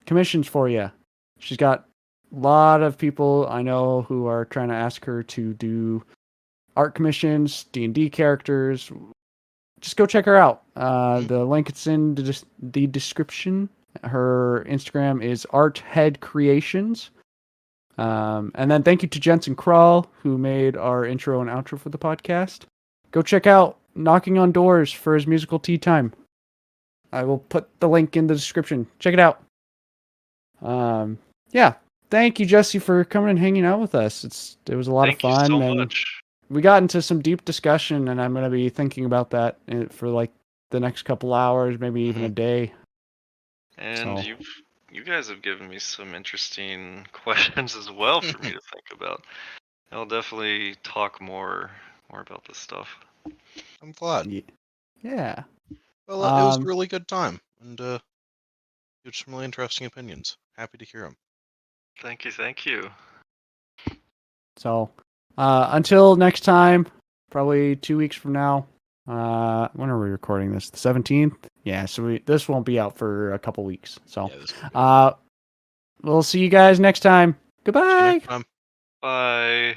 commissions for you. She's got a lot of people I know who are trying to ask her to do art commissions, D&D characters. Just go check her out. The link is in the description. Her Instagram is Arthead Creations. And then thank you to Jensen Kral, who made our intro and outro for the podcast. Go check out Knocking on Doors for his musical tea time. I will put the link in the description. Check it out. Yeah. Thank you, Jesse, for coming and hanging out with us. It was a lot of fun. Thank you so and much. We got into some deep discussion, and I'm going to be thinking about that for like the next couple hours, maybe even a day. And you guys have given me some interesting questions as well for me to think about. I'll definitely talk more about this stuff. I'm glad. Yeah. Well, it was a really good time, and you had some really interesting opinions. Happy to hear them. Thank you. So, until next time, probably 2 weeks from now. When are we recording this? The 17th? Yeah, so this won't be out for a couple weeks. So, we'll see you guys next time. Goodbye. See you next time. Bye.